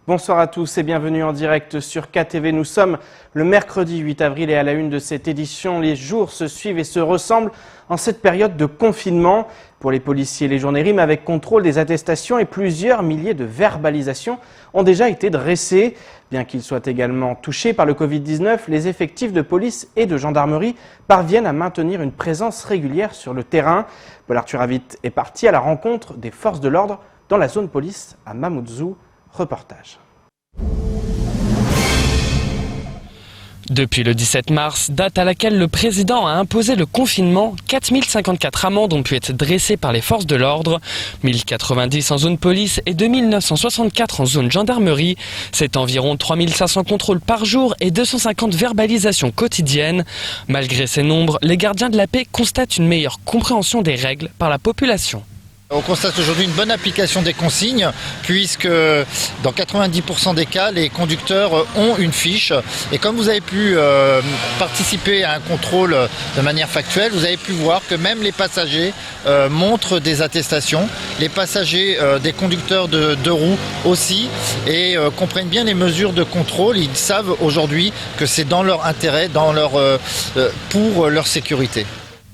Bonsoir à tous et bienvenue en direct sur KTV. Nous sommes le mercredi 8 avril et à la une de cette édition, les jours se suivent et se ressemblent en cette période de confinement. Pour les policiers, les journées riment avec contrôle des attestations et plusieurs milliers de verbalisations ont déjà été dressées. Bien qu'ils soient également touchés par le Covid-19, les effectifs de police et de gendarmerie parviennent à maintenir une présence régulière sur le terrain. Paul Arthur Avit est parti à la rencontre des forces de l'ordre dans la zone police à Mamoudzou. Reportage. Depuis le 17 mars, date à laquelle le président a imposé le confinement, 4054 amendes ont pu être dressées par les forces de l'ordre, 1090 en zone police et 2964 en zone gendarmerie. C'est environ 3500 contrôles par jour et 250 verbalisations quotidiennes. Malgré ces nombres, les gardiens de la paix constatent une meilleure compréhension des règles par la population. On constate aujourd'hui une bonne application des consignes puisque dans 90% des cas, les conducteurs ont une fiche. Et comme vous avez pu participer à un contrôle de manière factuelle, vous avez pu voir que même les passagers montrent des attestations. Les passagers des conducteurs de deux roues aussi et comprennent bien les mesures de contrôle. Ils savent aujourd'hui que c'est dans leur intérêt, pour leur sécurité.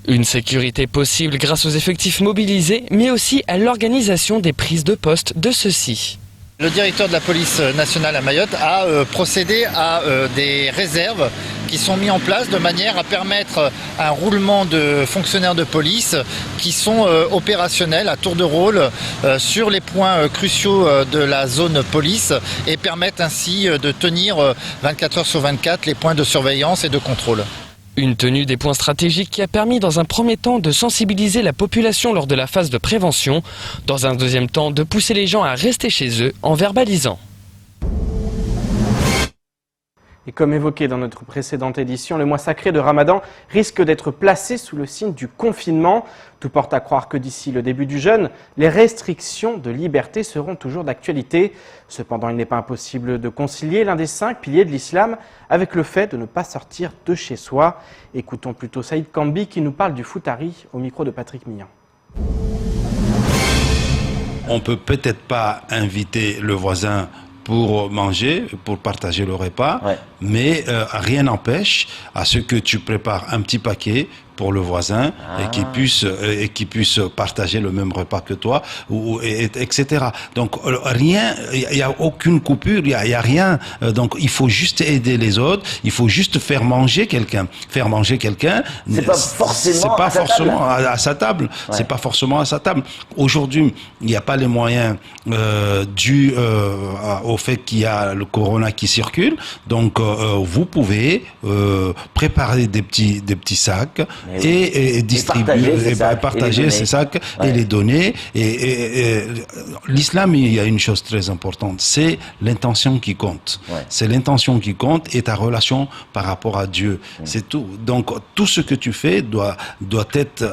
Une sécurité possible grâce aux effectifs mobilisés, mais aussi à l'organisation des prises de poste de ceux-ci. Le directeur de la police nationale à Mayotte a procédé à des réserves qui sont mises en place de manière à permettre un roulement de fonctionnaires de police qui sont opérationnels à tour de rôle sur les points cruciaux de la zone police et permettent ainsi de tenir 24 heures sur 24 les points de surveillance et de contrôle. Une tenue des points stratégiques qui a permis dans un premier temps de sensibiliser la population lors de la phase de prévention, dans un deuxième temps de pousser les gens à rester chez eux en verbalisant. Et comme évoqué dans notre précédente édition, le mois sacré de Ramadan risque d'être placé sous le signe du confinement. Tout porte à croire que d'ici le début du jeûne, les restrictions de liberté seront toujours d'actualité. Cependant, il n'est pas impossible de concilier l'un des 5 piliers de l'islam avec le fait de ne pas sortir de chez soi. Écoutons plutôt Saïd Kambi qui nous parle du foutari au micro de Patrick Millan. On peut peut-être pas inviter le voisin pour manger, pour partager le repas, mais rien n'empêche à ce que tu prépares un petit paquet pour le voisin et qu'il puisse partager le même repas que toi, etc. Donc rien, il y a aucune coupure, il y a rien. Donc il faut juste aider les autres, il faut juste faire manger quelqu'un. Faire manger quelqu'un, c'est pas forcément à sa table. C'est pas forcément à sa table. Aujourd'hui, il n'y a pas les moyens dus au fait qu'il y a le corona qui circule. Donc vous pouvez préparer des petits sacs et distribuer, partager ces sacs et les donner. Et l'islam, il y a une chose très importante, c'est l'intention qui compte. C'est l'intention qui compte et ta relation par rapport à Dieu. C'est tout. Donc tout ce que tu fais doit être,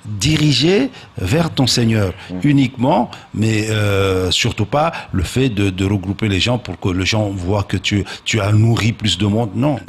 dirigé vers ton Seigneur uniquement, mais surtout pas le fait de regrouper les gens pour que les gens voient que tu as nourri plus de monde. Non.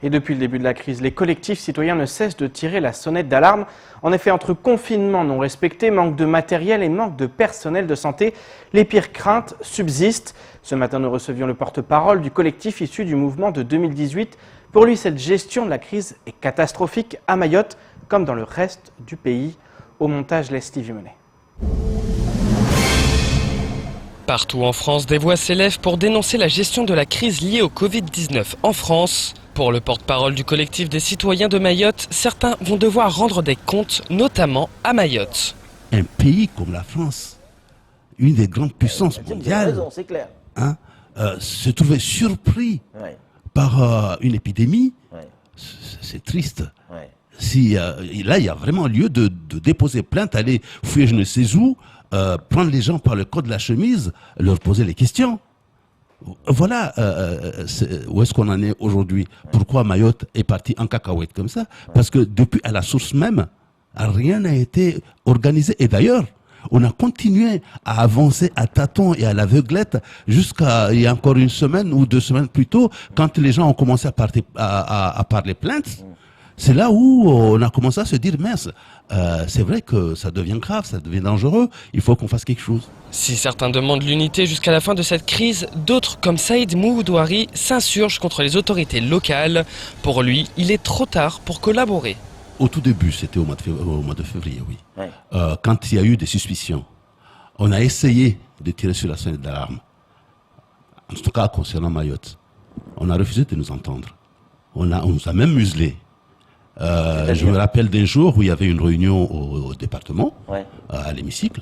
Et depuis le début de la crise, les collectifs citoyens ne cessent de tirer la sonnette d'alarme. En effet, entre confinement non respecté, manque de matériel et manque de personnel de santé, les pires craintes subsistent. Ce matin, nous recevions le porte-parole du collectif issu du mouvement de 2018. Pour lui, cette gestion de la crise est catastrophique à Mayotte, comme dans le reste du pays. Au montage, Leslie Vimonet. Partout en France, des voix s'élèvent pour dénoncer la gestion de la crise liée au Covid-19 en France. Pour le porte-parole du collectif des citoyens de Mayotte, certains vont devoir rendre des comptes, notamment à Mayotte. Un pays comme la France, une des grandes puissances mondiales, se trouvait surpris par une épidémie, c'est triste. Là, il y a vraiment lieu de déposer plainte, aller fouiller je ne sais où, prendre les gens par le col de la chemise, leur poser les questions. Voilà où est-ce qu'on en est aujourd'hui. Pourquoi Mayotte est partie en cacahuète comme ça? Parce que depuis à la source même, rien n'a été organisé. Et d'ailleurs, on a continué à avancer à tâtons et à l'aveuglette jusqu'à il y a encore 1 semaine ou 2 semaines plus tôt, quand les gens ont commencé à parler plainte. c'est là où on a commencé à se dire, mince, c'est vrai que ça devient grave, ça devient dangereux, il faut qu'on fasse quelque chose. Si certains demandent l'unité jusqu'à la fin de cette crise, d'autres, comme Saïd Mouhoudouari, s'insurgent contre les autorités locales. Pour lui, il est trop tard pour collaborer. Au tout début, c'était au mois de février, oui. Ouais. Quand il y a eu des suspicions, on a essayé de tirer sur la sonnette d'alarme. En tout cas, concernant Mayotte, on a refusé de nous entendre. On nous a même muselés. Je me rappelle d'un jour où il y avait une réunion au département, à l'hémicycle,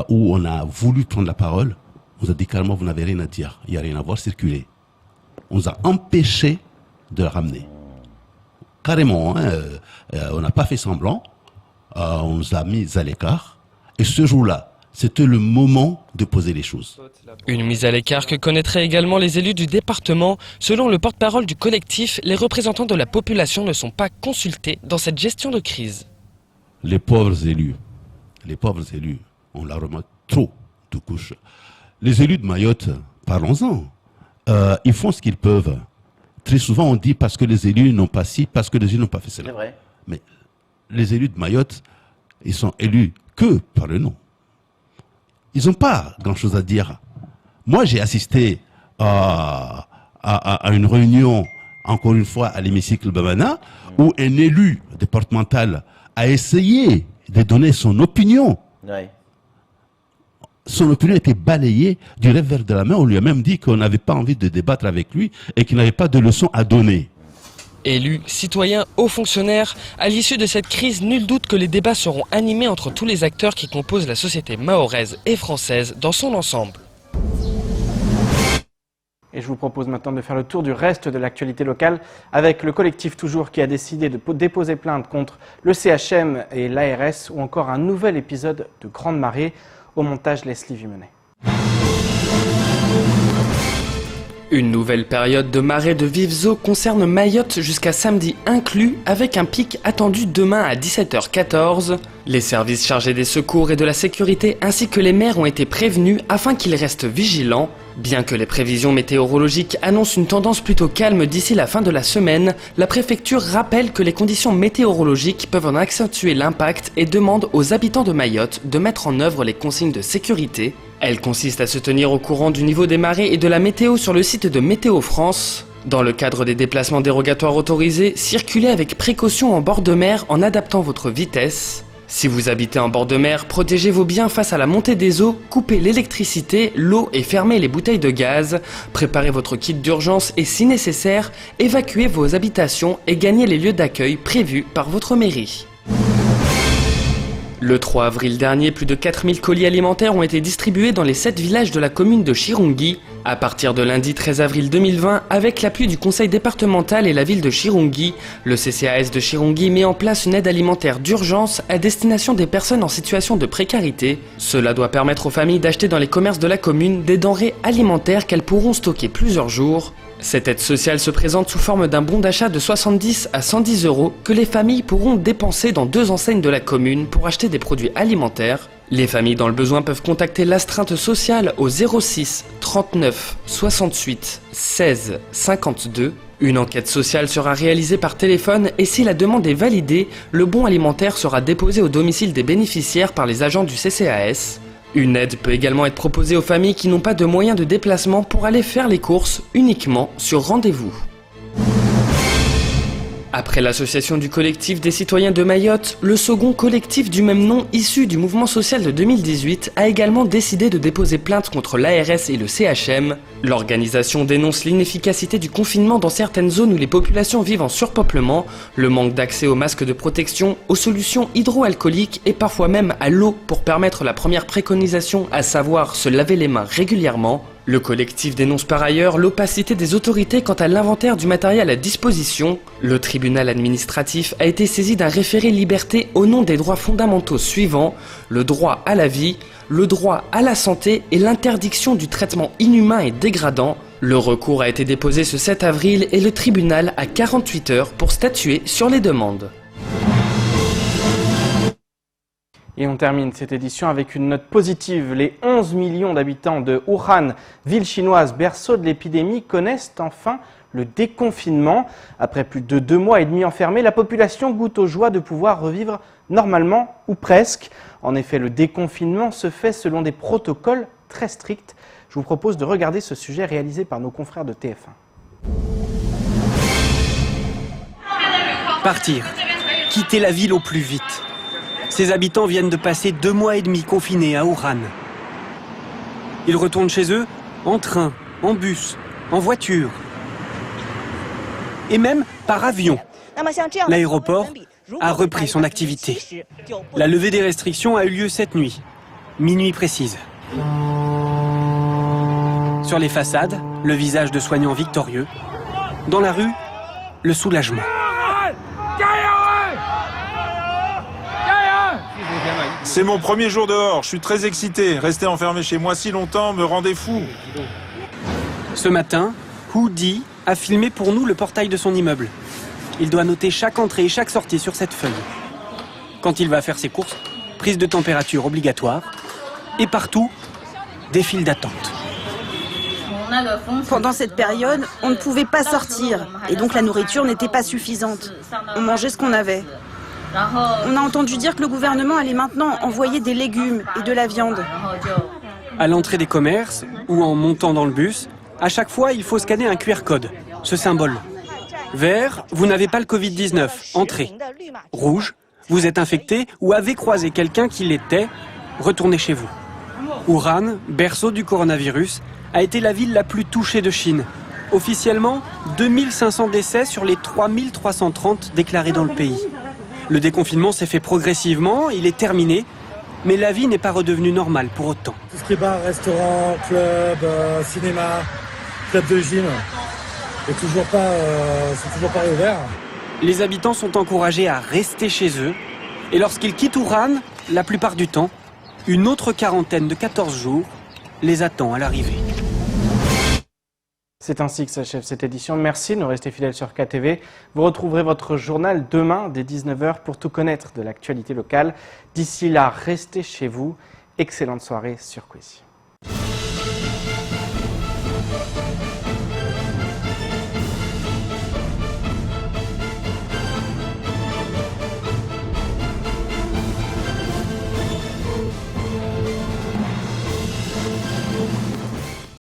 où on a voulu prendre la parole. On nous a dit carrément, vous n'avez rien à dire, il n'y a rien à voir, circuler. On nous a empêchés de la ramener. Carrément, hein, on n'a pas fait semblant, on nous a mis à l'écart. Et ce jour-là, c'était le moment de poser les choses. Une mise à l'écart que connaîtraient également les élus du département. Selon le porte-parole du collectif, les représentants de la population ne sont pas consultés dans cette gestion de crise. Les pauvres élus, on la remarque trop de couche. Les élus de Mayotte, parlons-en, ils font ce qu'ils peuvent. Très souvent, on dit parce que les élus n'ont pas ci, parce que les élus n'ont pas fait cela. C'est vrai. Mais les élus de Mayotte, ils sont élus que par le nom. Ils n'ont pas grand-chose à dire. Moi, j'ai assisté à une réunion, encore une fois, à l'hémicycle Bamana, où un élu départemental a essayé de donner son opinion. Ouais. Son opinion était balayée du revers de la main. On lui a même dit qu'on n'avait pas envie de débattre avec lui et qu'il n'avait pas de leçons à donner. Élus, citoyens, hauts fonctionnaires, à l'issue de cette crise, nul doute que les débats seront animés entre tous les acteurs qui composent la société mahoraise et française dans son ensemble. Et je vous propose maintenant de faire le tour du reste de l'actualité locale avec le collectif Toujours qui a décidé de déposer plainte contre le CHM et l'ARS ou encore un nouvel épisode de Grande Marée. Au montage, Leslie Vimenet. Une nouvelle période de marée de vives eaux concerne Mayotte jusqu'à samedi inclus, avec un pic attendu demain à 17h14. Les services chargés des secours et de la sécurité ainsi que les maires ont été prévenus afin qu'ils restent vigilants. Bien que les prévisions météorologiques annoncent une tendance plutôt calme d'ici la fin de la semaine, la préfecture rappelle que les conditions météorologiques peuvent en accentuer l'impact et demande aux habitants de Mayotte de mettre en œuvre les consignes de sécurité. Elle consiste à se tenir au courant du niveau des marées et de la météo sur le site de Météo France. Dans le cadre des déplacements dérogatoires autorisés, circulez avec précaution en bord de mer en adaptant votre vitesse. Si vous habitez en bord de mer, protégez vos biens face à la montée des eaux, coupez l'électricité, l'eau et fermez les bouteilles de gaz. Préparez votre kit d'urgence et si nécessaire, évacuez vos habitations et gagnez les lieux d'accueil prévus par votre mairie. Le 3 avril dernier, plus de 4000 colis alimentaires ont été distribués dans les 7 villages de la commune de Chirungi. À partir de lundi 13 avril 2020, avec l'appui du conseil départemental et la ville de Chirungi, le CCAS de Chirungi met en place une aide alimentaire d'urgence à destination des personnes en situation de précarité. Cela doit permettre aux familles d'acheter dans les commerces de la commune des denrées alimentaires qu'elles pourront stocker plusieurs jours. Cette aide sociale se présente sous forme d'un bon d'achat de 70 à 110 € que les familles pourront dépenser dans 2 enseignes de la commune pour acheter des produits alimentaires. Les familles dans le besoin peuvent contacter l'astreinte sociale au 06 39 68 16 52. Une enquête sociale sera réalisée par téléphone et si la demande est validée, le bon alimentaire sera déposé au domicile des bénéficiaires par les agents du CCAS. Une aide peut également être proposée aux familles qui n'ont pas de moyens de déplacement pour aller faire les courses uniquement sur rendez-vous. Après l'association du collectif des citoyens de Mayotte, le second collectif du même nom issu du mouvement social de 2018 a également décidé de déposer plainte contre l'ARS et le CHM. L'organisation dénonce l'inefficacité du confinement dans certaines zones où les populations vivent en surpeuplement, le manque d'accès aux masques de protection, aux solutions hydroalcooliques et parfois même à l'eau pour permettre la première préconisation, à savoir se laver les mains régulièrement. Le collectif dénonce par ailleurs l'opacité des autorités quant à l'inventaire du matériel à disposition. Le tribunal administratif a été saisi d'un référé liberté au nom des droits fondamentaux suivants: le droit à la vie, le droit à la santé et l'interdiction du traitement inhumain et dégradant. Le recours a été déposé ce 7 avril et le tribunal a 48 heures pour statuer sur les demandes. Et on termine cette édition avec une note positive. Les 11 millions d'habitants de Wuhan, ville chinoise berceau de l'épidémie, connaissent enfin le déconfinement. Après plus de 2 mois et demi enfermés, la population goûte aux joies de pouvoir revivre normalement ou presque. En effet, le déconfinement se fait selon des protocoles très stricts. Je vous propose de regarder ce sujet réalisé par nos confrères de TF1. Partir, quitter la ville au plus vite. Ses habitants viennent de passer 2 mois et demi confinés à Wuhan. Ils retournent chez eux en train, en bus, en voiture et même par avion. L'aéroport a repris son activité. La levée des restrictions a eu lieu cette nuit, minuit précise. Sur les façades, le visage de soignants victorieux. Dans la rue, le soulagement. C'est mon premier jour dehors, je suis très excité. Rester enfermé chez moi si longtemps me rendait fou. Ce matin, Hu Di a filmé pour nous le portail de son immeuble. Il doit noter chaque entrée et chaque sortie sur cette feuille. Quand il va faire ses courses, prise de température obligatoire. Et partout, des files d'attente. Pendant cette période, on ne pouvait pas sortir et donc la nourriture n'était pas suffisante. On mangeait ce qu'on avait. On a entendu dire que le gouvernement allait maintenant envoyer des légumes et de la viande. À l'entrée des commerces ou en montant dans le bus, à chaque fois, il faut scanner un QR code, ce symbole. Vert, vous n'avez pas le Covid-19, entrez. Rouge, vous êtes infecté ou avez croisé quelqu'un qui l'était, retournez chez vous. Wuhan, berceau du coronavirus, a été la ville la plus touchée de Chine. Officiellement, 2500 décès sur les 3330 déclarés dans le pays. Le déconfinement s'est fait progressivement, il est terminé, mais la vie n'est pas redevenue normale pour autant. Tout ce qui est bar, restaurant, club, cinéma, club de gym, sont toujours pas réouverts. Les habitants sont encouragés à rester chez eux, et lorsqu'ils quittent Wuhan, la plupart du temps, une autre quarantaine de 14 jours les attend à l'arrivée. C'est ainsi que s'achève cette édition. Merci de nous rester fidèles sur KTV. Vous retrouverez votre journal demain dès 19h pour tout connaître de l'actualité locale. D'ici là, restez chez vous. Excellente soirée sur Quizy.